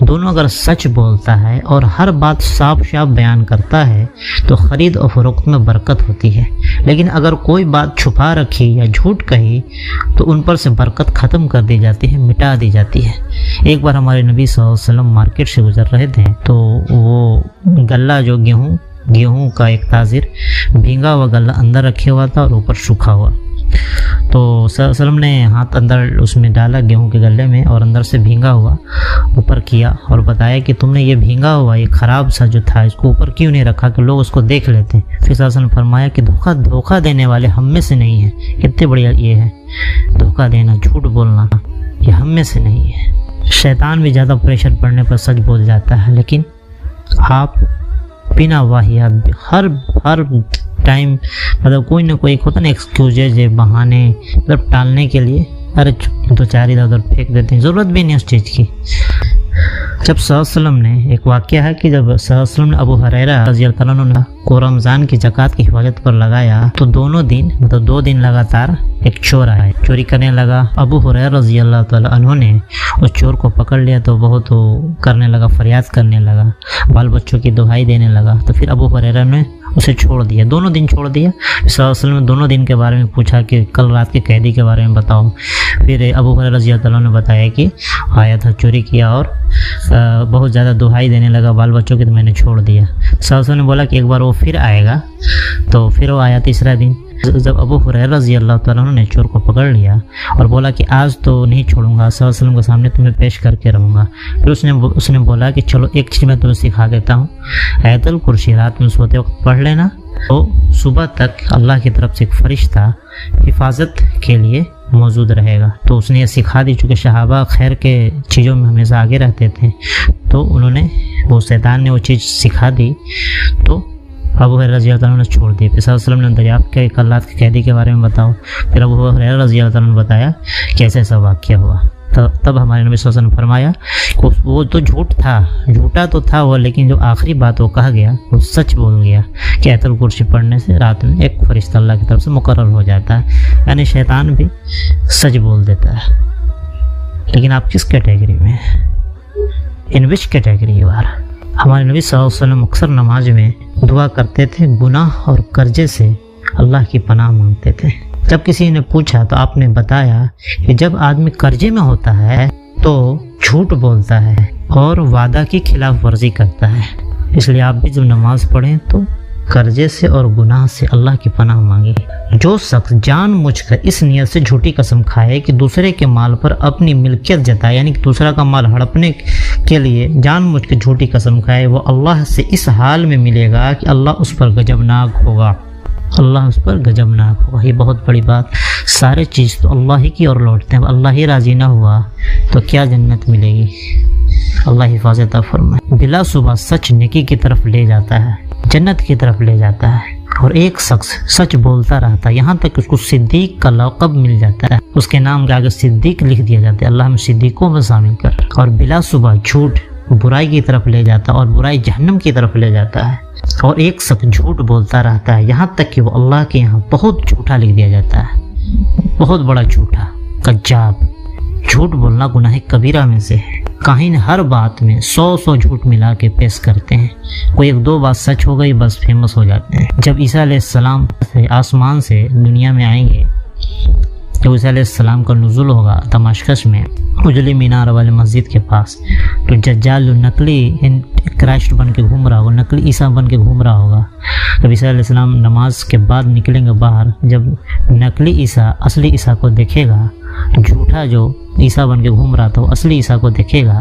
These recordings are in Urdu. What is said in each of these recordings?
دونوں اگر سچ بولتا ہے اور ہر بات صاف شاف بیان کرتا ہے تو خرید و فروخت میں برکت ہوتی ہے، لیکن اگر کوئی بات چھپا رکھی یا جھوٹ کہی تو ان پر سے برکت ختم کر دی جاتی ہے، مٹا دی جاتی ہے۔ ایک بار ہمارے نبی صلی اللہ علیہ وسلم مارکیٹ سے گزر رہے تھے تو وہ غلہ جو گیہوں کا ایک تاجر بھینگا ہوا غلہ اندر رکھے ہوا تھا اور اوپر سوکھا ہوا، تو صلی اللہ علیہ وسلم نے ہاتھ اندر اس میں ڈالا گیہوں کے غلے میں اور اندر سے بھینگا ہوا اوپر کیا اور بتایا کہ تم نے یہ بھینگا ہوا یہ خراب سا جو تھا اس کو اوپر کیوں نہیں رکھا کہ لوگ اس کو دیکھ لیتے ہیں۔ پھر صلی اللہ علیہ وسلم نے فرمایا کہ دھوکہ دینے والے ہم میں سے نہیں ہیں۔ کتنے بڑھیا یہ ہے، دھوکہ دینا، جھوٹ بولنا، یہ ہم میں سے نہیں ہے۔ شیطان بھی زیادہ پریشر پڑنے پر سچ بول جاتا ہے، لیکن آپ بنا واہیات بھی ہر ٹائم مطلب کوئی نہ کوئی ہوتا نا ایکسکیوزز، بہانے مطلب ٹالنے کے لیے ارے دو چار ادھر پھینک دیتے ہیں، ضرورت بھی نہیں اس چیز کی۔ جب صلی اللہ علیہ وسلم نے ایک واقعہ ہے کہ جب صلی اللہ علیہ وسلم نے ابو ہریرہ رضی اللہ عنہ کو رمضان کی زکوٰۃ کی حفاظت پر لگایا تو دو دن لگاتار ایک چور آیا، چوری کرنے لگا۔ ابو ہریرہ رضی اللہ تعالیٰ عنہ نے اس چور کو پکڑ لیا تو بہت کرنے لگا، فریاد کرنے لگا، بال بچوں کی دہائی دینے لگا، تو پھر ابو ہریرہ نے اسے چھوڑ دیا، دونوں دن چھوڑ دیا۔ صلی اللہ علیہ وسلم نے دونوں دن کے بارے میں پوچھا کہ کل رات کے قیدی کے بارے میں بتاؤ۔ پھر ابو ہریرہ رضی اللہ عنہ نے بتایا کہ آیا تھا، چوری کیا اور بہت زیادہ دہائی دینے لگا بال بچوں کی، تو میں نے چھوڑ دیا۔ صلی اللہ علیہ وسلم نے بولا کہ ایک بار وہ پھر آئے گا، تو پھر وہ آیا تیسرا دن۔ جب ابو ہریرہ رضی اللہ تعالیٰ عنہ نے چور کو پکڑ لیا اور بولا کہ آج تو نہیں چھوڑوں گا، صلی اللہ علیہ وسلم کے سامنے تمہیں پیش کر کے رہوں گا، پھر اس نے بولا کہ چلو ایک چیز میں تمہیں سکھا دیتا ہوں، آیت الکرسی رات میں سوتے وقت پڑھ لینا، تو صبح تک اللہ کی طرف سے ایک فرشتہ حفاظت کے لیے موجود رہے گا۔ تو اس نے یہ سکھا دی، چونکہ صحابہ خیر کے چیزوں میں ہمیشہ آگے رہتے تھے، تو انہوں نے وہ شیطان نے وہ چیز سکھا دی، تو ابو ہریرہ رضی اللہ عنہ نے چھوڑ دی۔ پھر صلی اللہ علیہ وسلم نے دریافت کیا کہ اللہ کے قیدی کے بارے میں بتاؤ، پھر ابو ہریرہ رضی اللہ عنہ نے بتایا کہ ایسا ایسا واقعہ ہوا۔ تب ہمارے نبی صلی اللہ علیہ وسلم نے فرمایا کہ وہ تو جھوٹا تو تھا وہ، لیکن جو آخری بات وہ کہا گیا وہ سچ بول گیا کہ آیت الکرسی پڑھنے سے رات میں ایک فرشتہ اللہ کی طرف سے مقرر ہو جاتا ہے۔ یعنی شیطان بھی سچ بول دیتا ہے، لیکن آپ کس کیٹیگری میں ہیں؟ ان وچ کیٹیگری یو آر؟ ہمارے نبی صلی اللہ علیہ وسلم اکثر نماز میں دعا کرتے تھے، گناہ اور قرضے سے اللہ کی پناہ مانگتے تھے۔ جب کسی نے پوچھا تو آپ نے بتایا کہ جب آدمی قرضے میں ہوتا ہے تو جھوٹ بولتا ہے اور وعدہ کی خلاف ورزی کرتا ہے، اس لیے آپ بھی جب نماز پڑھیں تو قرضے سے اور گناہ سے اللہ کی پناہ مانگے۔ جو شخص جان مجھ کر اس نیت سے جھوٹی قسم کھائے کہ دوسرے کے مال پر اپنی ملکیت جتائے، یعنی کہ دوسرا کا مال ہڑپنے کے لیے جان مجھ کے جھوٹی قسم کھائے، وہ اللہ سے اس حال میں ملے گا کہ اللہ اس پر غضبناک ہوگا، اللہ اس پر غضبناک ہوگا۔ یہ بہت بڑی بات، سارے چیز تو اللہ ہی کی اور لوٹتے ہیں، اللہ ہی راضی نہ ہوا تو کیا جنت ملے گی؟ اللہ حفاظت عطا فرمائے۔ بلا صبح سچ نیکی کی طرف لے جاتا ہے، جنت کی طرف لے جاتا ہے، اور ایک شخص سچ بولتا رہتا ہے یہاں تک کہ اس کو صدیق کا لقب مل جاتا ہے، اس کے نام کے آگے صدیق لکھ دیا جاتا ہے، اللہ ہم صدیقوں میں شامل کر۔ اور بلا صبح جھوٹ برائی کی طرف لے جاتا ہے اور برائی جہنم کی طرف لے جاتا ہے، اور ایک شخص جھوٹ بولتا رہتا ہے یہاں تک کہ وہ اللہ کے یہاں بہت جھوٹا لکھ دیا جاتا ہے، بہت بڑا جھوٹا، کذاب۔ جھوٹ بولنا گناہ کبیرہ میں سے ہے۔ کاہن ہر بات میں 100 جھوٹ ملا کے پیش کرتے ہیں، کوئی ایک دو بات سچ ہو گئی بس فیمس ہو جاتے ہیں۔ جب عیسیٰ علیہ السلام آسمان سے دنیا میں آئیں گے، جب عیسیٰ علیہ السلام کا نزول ہوگا دمشق میں اجلی مینار والے مسجد کے پاس، تو دجال نقلی کرائسٹ بن کے گھوم رہا ہوگا، نقلی عیسیٰ بن کے گھوم رہا ہوگا۔ جب عیسیٰ علیہ السلام نماز کے بعد نکلیں گے باہر، جب نقلی عیسیٰ اصلی عیسیٰ کو دیکھے گا، جھوٹا جو عیسیٰ بن کے گھوم رہا تھا وہ اصلی عیسیٰ کو دیکھے گا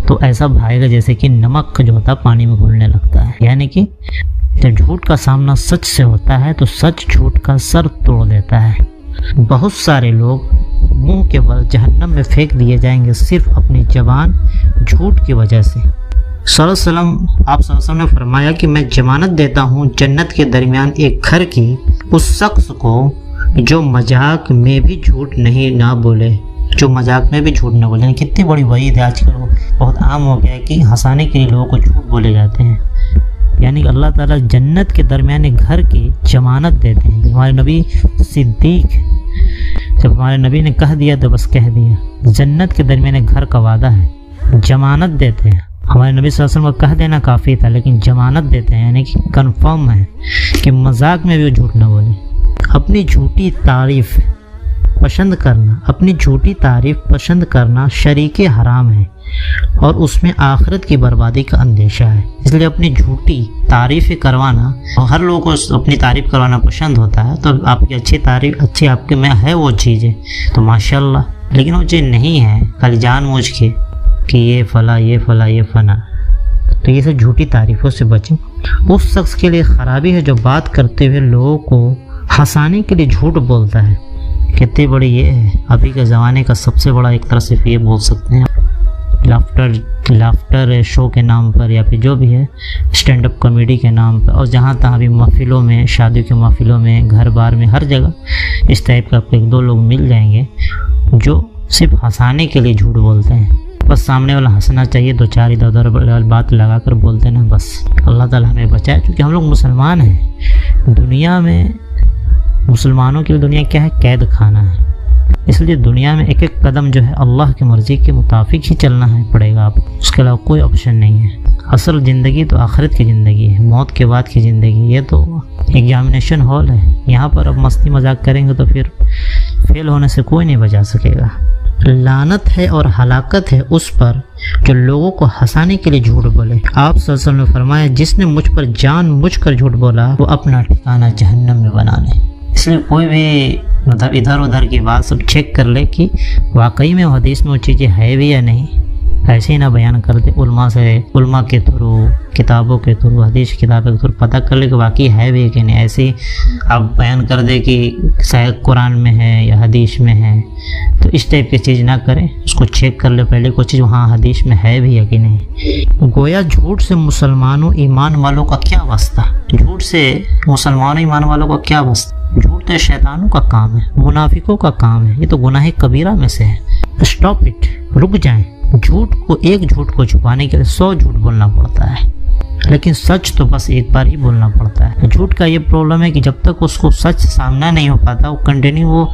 تو ایسا بھاگے گا جیسے کہ نمک جو ہوتا ہے پانی میں گھلنے لگتا ہے۔ یعنی کہ جب جھوٹ کا سامنا سچ سے ہوتا ہے تو سچ جھوٹ کا سر توڑ دیتا ہے۔ بہت سارے لوگ منہ کے بل جہنم میں پھینک دیے جائیں گے صرف اپنی زبان جھوٹ کی وجہ سے۔ صلی اللہ علیہ وسلم آپ صلی اللہ علیہ وسلم نے فرمایا کہ میں ضمانت دیتا ہوں جنت کے درمیان ایک گھر کی اس شخص کو جو مذاق میں بھی جھوٹ نہ بولے، جو مذاق میں بھی جھوٹ نہ بولے۔ کتنی بڑی وعید ہے، آج کل بہت عام ہو گیا ہے کہ ہنسانے کے لیے لوگوں کو جھوٹ بولے جاتے ہیں۔ یعنی کہ اللہ تعالیٰ جنت کے درمیان ایک گھر کی ضمانت دیتے ہیں۔ ہمارے نبی صدیق، جب ہمارے نبی نے کہہ دیا تو بس کہہ دیا، جنت کے درمیان ایک گھر کا وعدہ ہے، ضمانت دیتے ہیں. ہمارے نبی صلی اللہ علیہ وسلم کو کہہ دینا کافی تھا، لیکن ضمانت دیتے ہیں، یعنی کہ کنفرم ہے کہ مذاق میں بھی وہ جھوٹ نہ بولے. اپنی جھوٹی تعریف پسند کرنا شریک حرام ہے اور اس میں آخرت کی بربادی کا اندیشہ ہے. اس لیے اپنی جھوٹی تعریف کروانا، اور ہر لوگوں کو اپنی تعریف کروانا پسند ہوتا ہے، تو آپ کی اچھی آپ کے میں ہے وہ چیزیں تو ماشاءاللہ، لیکن وہ چیز نہیں ہے خالی جان بوجھ کے کہ یہ فلاں یہ فلاں یہ فنا، تو یہ سب جھوٹی تعریفوں سے بچیں. اس شخص کے لیے خرابی ہے جو بات کرتے ہوئے لوگوں کو ہنسانے کے لیے جھوٹ بولتا ہے. کتنی بڑی یہ ہے ابھی کے زمانے کا سب سے بڑا ایک طرح سے یہ بول سکتے ہیں لافٹر شو کے نام پر، یا پھر جو بھی ہے اسٹینڈ اپ کامیڈی کے نام پر. اور جہاں تہاں بھی محفلوں میں، شادیوں کے محفلوں میں، گھر بار میں، ہر جگہ اس ٹائپ کا آپ کو ایک دو لوگ مل جائیں گے جو صرف ہنسانے کے لیے جھوٹ بولتے ہیں. بس سامنے والا ہنسنا چاہیے، دو چار ادھر ادھر بات لگا کر بولتے نا بس. اللہ تعالیٰ ہمیں بچائے، کیونکہ ہم لوگ مسلمان ہیں. دنیا میں مسلمانوں کی دنیا کیا ہے؟ قید خانہ ہے. اس لیے دنیا میں ایک ایک قدم جو ہے اللہ کی مرضی کے مطابق ہی چلنا ہے پڑے گا آپ، اس کے علاوہ کوئی آپشن نہیں ہے. اصل زندگی تو آخرت کی زندگی ہے، موت کے بعد کی زندگی. یہ تو ایگزامینیشن ہال ہے، یہاں پر اب مستی مذاق کریں گے تو پھر فیل ہونے سے کوئی نہیں بچا سکے گا. لعنت ہے اور ہلاکت ہے اس پر جو لوگوں کو ہنسانے کے لیے جھوٹ بولے. آپ صلی اللہ علیہ وسلم نے فرمایا جس نے مجھ پر جان بوجھ کر جھوٹ بولا وہ اپنا ٹھکانہ جہنم میں بنا لے. اس لیے کوئی بھی مطلب ادھر ادھر کی بات سب چیک کر لے کہ واقعی میں وہ حدیث میں وہ چیزیں ہے بھی یا نہیں. ایسے ہی نہ بیان کر دے. علماء کے تھرو، کتابوں کے تھرو، حدیث کتابوں کے تھرو پتہ کر لے کہ واقعی ہے بھی کہ نہیں. ایسے ہی آپ بیان کر دے کہ شاید قرآن میں ہے یا حدیث میں ہے، تو اس ٹائپ کی چیز نہ کریں. اس کو چیک کر لے پہلے کوئی چیز وہاں حدیث میں ہے بھی یا کہ نہیں. گویا جھوٹ سے مسلمانوں ایمان والوں کا کیا واسطہ؟ جھوٹ سے مسلمانوں ایمان والوں کا کیا واسطہ؟ جھوٹ تو شیطانوں کا کام ہے، منافقوں کا کام ہے. یہ تو گناہ کبیرہ میں سے ہے. اسٹاپ اٹ، رک جائیں. ایک جھوٹ کو چھپانے کے لیے 100 جھوٹ بولنا پڑتا ہے، لیکن سچ تو بس ایک بار ہی بولنا پڑتا ہے. جھوٹ کا یہ پرابلم ہے کہ جب تک اس کو سچ سامنا نہیں ہو پاتا، وہ کنٹینیو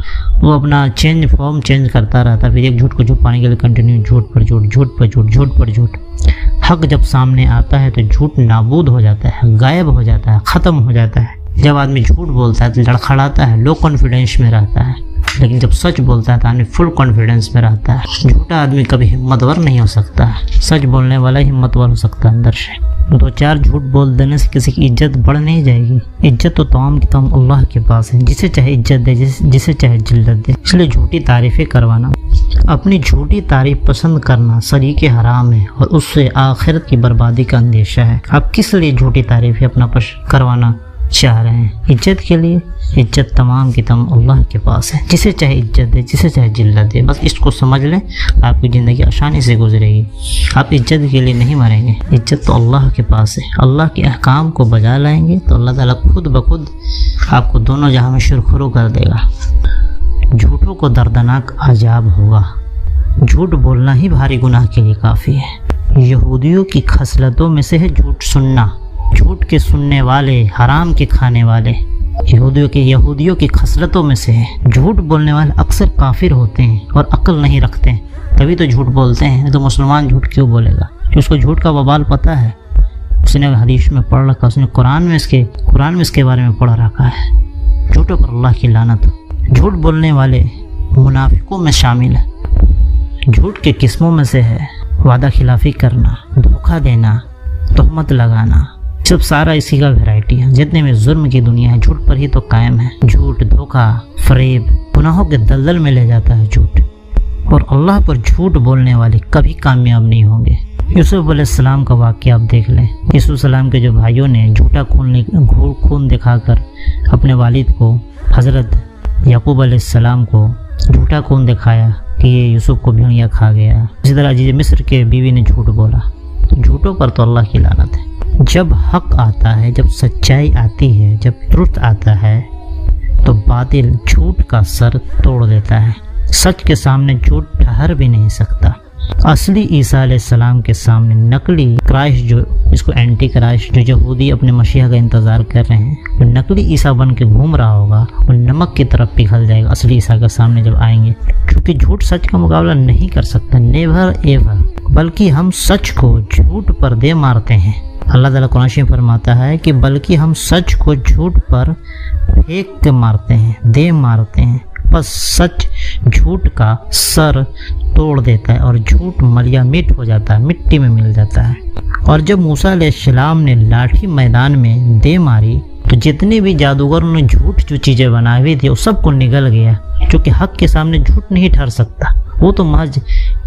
وہ اپنا فارم چینج کرتا رہتا. پھر ایک جھوٹ کو چھپانے کے لیے کنٹینیو جھوٹ پر جھوٹ، جھوٹ پر جھوٹ، جھوٹ پر جھوٹ. حق جب سامنے آتا ہے تو جھوٹ نابود ہو جاتا ہے، غائب ہو جاتا ہے، ختم ہو جاتا ہے. جب آدمی جھوٹ بولتا ہے تو لڑکھڑاتا ہے، لو کانفیڈنس میں رہتا ہے. لیکن جب سچ بولتا ہے تو آدمی فل کانفیڈنس میں رہتا ہے. جھوٹا آدمی کبھی ہمتور نہیں ہو سکتا ہے، سچ بولنے والا ہی ہمتور ہو سکتا ہے اندر سے. 2-4 جھوٹ بول دینے سے کسی کی عزت بڑھ نہیں جائے گی. عزت تو تمام کی تمام اللہ کے پاس ہے، جسے چاہے عزت دے، جسے چاہے ذلت دے. اس لیے جھوٹی تعریفیں کروانا، اپنی جھوٹی تعریف پسند کرنا شریک حرام ہے اور اس سے آخرت کی بربادی کا اندیشہ ہے. آپ کس لیے جھوٹی تعریفیں اپنا کروانا چاہ رہے ہیں؟ عزت کے لیے. عزت تمام کی تمام اللہ کے پاس ہے، جسے چاہے عزت دے، جسے چاہے ذلت دے. بس اس کو سمجھ لیں، آپ کی زندگی آسانی سے گزرے گی. آپ عزت کے لیے نہیں مریں گے، عزت تو اللہ کے پاس ہے. اللہ کے احکام کو بجا لائیں گے تو اللہ تعالیٰ خود بخود آپ کو دونوں جہاں میں شرخرو کر دے گا. جھوٹوں کو دردناک عذاب ہوگا. جھوٹ بولنا ہی بھاری گناہ کے لیے کافی ہے. یہودیوں کی خصلتوں میں سے ہے جھوٹ سننا. جھوٹ کے سننے والے، حرام کے کھانے والے یہودیوں کی خصلتوں میں سے ہے. جھوٹ بولنے والے اکثر کافر ہوتے ہیں اور عقل نہیں رکھتے ہیں، تبھی تو جھوٹ بولتے ہیں. تو مسلمان جھوٹ کیوں بولے گا؟ کہ اس کو جھوٹ کا وبال پتہ ہے، اس نے حدیث میں پڑھ رکھا، اس نے قرآن میں اس کے بارے میں پڑھ رکھا ہے. جھوٹوں پر اللہ کی لعنت. جھوٹ بولنے والے منافقوں میں شامل ہے. جھوٹ کے قسموں میں سے ہے وعدہ خلافی کرنا، دھوکہ دینا، تہمت لگانا. سب سارا اسی کا ویرائٹی ہے. جتنے میں ظلم کی دنیا ہے جھوٹ پر ہی تو قائم ہے. جھوٹ، دھوکہ، فریب گناہوں کے دلدل میں لے جاتا ہے جھوٹ. اور اللہ پر جھوٹ بولنے والے کبھی کامیاب نہیں ہوں گے. یوسف علیہ السلام کا واقعہ آپ دیکھ لیں. یوسف علیہ السلام کے جو بھائیوں نے جھوٹا خون دکھا کر اپنے والد کو، حضرت یعقوب علیہ السلام کو جھوٹا خون دکھایا کہ یہ یوسف کو بھیڑیا کھا گیا. اسی طرح عزیز مصر کے بیوی نے جھوٹ بولا. تو جھوٹوں پر تو اللہ کی لعنت ہے. جب حق آتا ہے، جب سچائی آتی ہے، جب ٹروتھ آتا ہے تو باطل جھوٹ کا سر توڑ دیتا ہے. سچ کے سامنے جھوٹ ٹھہر بھی نہیں سکتا. اصلی عیسیٰ علیہ السلام کے سامنے نقلی کرائسٹ، جو اس کو اینٹی کرائسٹ، جو یہودی اپنے مسیح کا انتظار کر رہے ہیں، جو نقلی عیسیٰ بن کے گھوم رہا ہوگا، وہ نمک کی طرف پگھل جائے گا اصلی عیسیٰ کے سامنے جب آئیں گے. کیونکہ جھوٹ سچ کا مقابلہ نہیں کر سکتا. Never ever. بلکہ ہم سچ کو جھوٹ پر دے مارتے ہیں۔ اللہ تعالیٰ قرآن میں فرماتا ہے کہ بلکہ ہم سچ کو جھوٹ پر پھینک کے مارتے ہیں، دے مارتے ہیں، بس سچ جھوٹ کا سر توڑ دیتا ہے اور جھوٹ ملیا مٹ ہو جاتا ہے، مٹی میں مل جاتا ہے۔ اور جب موسیٰ علیہ السلام نے لاٹھی میدان میں دے ماری تو جتنے بھی جادوگروں نے جھوٹ جو چیزیں بنائی ہوئی تھی وہ سب کو نگل گیا، کیونکہ حق کے سامنے جھوٹ نہیں ٹھہر سکتا، وہ تو محض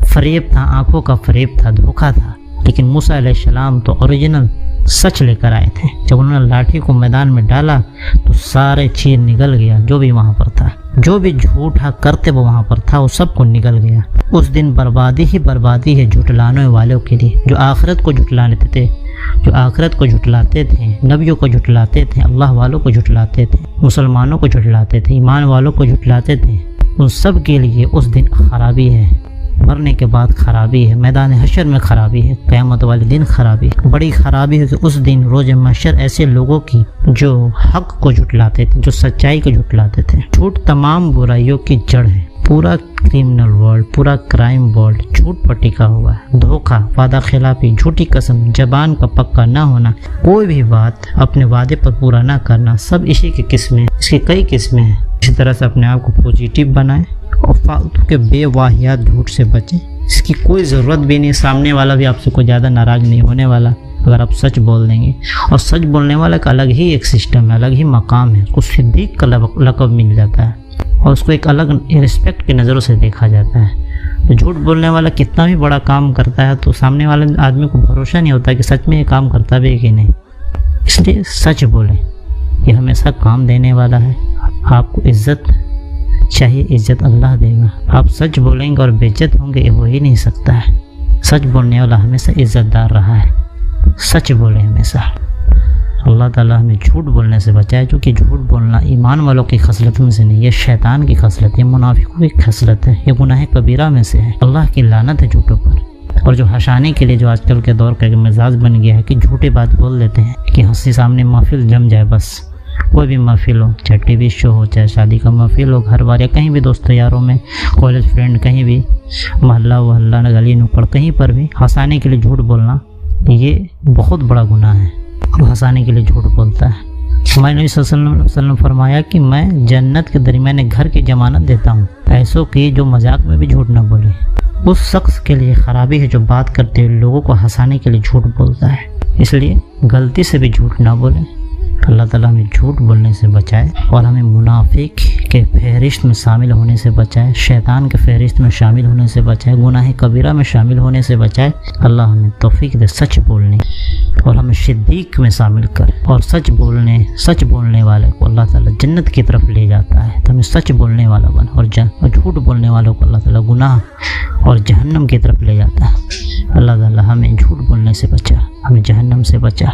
فریب تھا، آنکھوں کا فریب تھا، دھوکہ تھا۔ لیکن موسیٰ علیہ السلام تو اوریجنل سچ لے کر آئے تھے۔ جب انہوں نے لاٹھی کو میدان میں ڈالا تو سارے چیز نگل گیا، جو بھی وہاں پر تھا، جو بھی جھوٹا کرتے وہ وہاں پر تھا، وہ سب کو نگل گیا۔ اس دن بربادی ہی بربادی ہے جھٹلانے والوں کے لیے، جو آخرت کو جھٹلاتے تھے، جو آخرت کو جھٹلاتے تھے، نبیوں کو جھٹلاتے تھے، اللہ والوں کو جھٹلاتے تھے، مسلمانوں کو جھٹلاتے تھے، ایمان والوں کو جھٹلاتے تھے، ان سب کے لیے اس دن خرابی ہے، مرنے کے بعد خرابی ہے، میدان حشر میں خرابی ہے، قیامت والے دن خرابی ہے۔ بڑی خرابی ہے کہ اس دن روز محشر ایسے لوگوں کی جو حق کو جھٹلاتے تھے، جو سچائی کو جھٹلاتے تھے۔ جھوٹ تمام برائیوں کی جڑ ہے۔ پورا کرمنل ورلڈ، پورا کرائم ورلڈ جھوٹ پر ٹکا ہوا ہے۔ دھوکہ، وعدہ خلافی، جھوٹی قسم، زبان کا پکا نہ ہونا، کوئی بھی بات اپنے وعدے پر پورا نہ کرنا، سب اسی کی قسمیں، اس کی کئی قسمیں ہیں۔ اسی طرح سے اپنے آپ کو پوزیٹیو بنائیں اور فالتو کے بے واہیات جھوٹ سے بچیں، اس کی کوئی ضرورت بھی نہیں، سامنے والا بھی آپ سے کوئی زیادہ ناراض نہیں ہونے والا اگر آپ سچ بول دیں گے۔ اور سچ بولنے والا کا الگ ہی ایک سسٹم ہے، الگ ہی مقام ہے، اس کو صدیق کا لقب مل جاتا ہے اور اس کو ایک الگ رسپیکٹ کی نظروں سے دیکھا جاتا ہے۔ تو جھوٹ بولنے والا کتنا بھی بڑا کام کرتا ہے تو سامنے والے آدمی کو بھروسہ نہیں ہوتا کہ سچ میں یہ کام کرتا بھی ہے کہ نہیں، اس لیے سچ بولیں، یہ ہمیشہ کام دینے والا ہے۔ آپ کو عزت چاہیے، عزت اللہ دے گا۔ آپ سچ بولیں گے اور بے عزت ہوں گے، یہ ہو ہی نہیں سکتا ہے۔ سچ بولنے والا ہمیشہ عزت دار رہا ہے۔ سچ بولیں ہمیشہ۔ اللہ تعالیٰ ہمیں جھوٹ بولنے سے بچائے، کیونکہ جھوٹ بولنا ایمان والوں کی خصلت میں سے نہیں، یہ شیطان کی خصلت ہے، منافقوں کی خصلت ہے، یہ گناہ کبیرہ میں سے ہے۔ اللہ کی لعنت ہے جھوٹوں پر۔ اور جو ہنسانے کے لیے جو آج کل کے دور کا ایک مزاج بن گیا ہے کہ جھوٹی بات بول دیتے ہیں کہ ہنسی سامنے محفل جم جائے، بس کوئی بھی محفل ہو، چاہے ٹی وی شو ہو، چاہے شادی کا محفل ہو، گھر بار یا کہیں بھی دوستوں یاروں میں، کالج فرینڈ، کہیں بھی محلہ وحلہ، گلی نکڑ، کہیں پر بھی ہنسانے کے لیے جھوٹ بولنا یہ بہت بڑا گناہ ہے۔ جو ہنسانے کے لیے جھوٹ بولتا ہے، ہمارے نبی صلی اللہ علیہ وسلم نے فرمایا کہ میں جنت کے درمیان گھر کی ضمانت دیتا ہوں، ایسوں کی جو مذاق میں بھی جھوٹ نہ بولے۔ اس شخص کے لیے خرابی ہے جو بات کرتے ہوئے لوگوں کو ہنسانے کے لیے جھوٹ بولتا ہے۔ اس لیے غلطی سے بھی جھوٹ نہ بولیں۔ اللہ تعالیٰ ہمیں جھوٹ بولنے سے بچائے اور ہمیں منافق کے فہرست میں شامل ہونے سے بچائے، شیطان کے فہرست میں شامل ہونے سے بچائے، گناہ کبیرہ میں شامل ہونے سے بچائے۔ اللہ ہمیں توفیق دے سچ بولنے اور ہمیں صدیق میں شامل کر، اور سچ بولنے والے کو اللہ تعالیٰ جنت کی طرف لے جاتا ہے۔ تو ہمیں سچ بولنے والا بن، اور جھوٹ بولنے والوں کو اللہ تعالیٰ گناہ اور جہنم کی طرف لے جاتا ہے۔ اللہ تعالیٰ ہمیں جھوٹ بولنے سے بچا، ہمیں جہنم سے بچا۔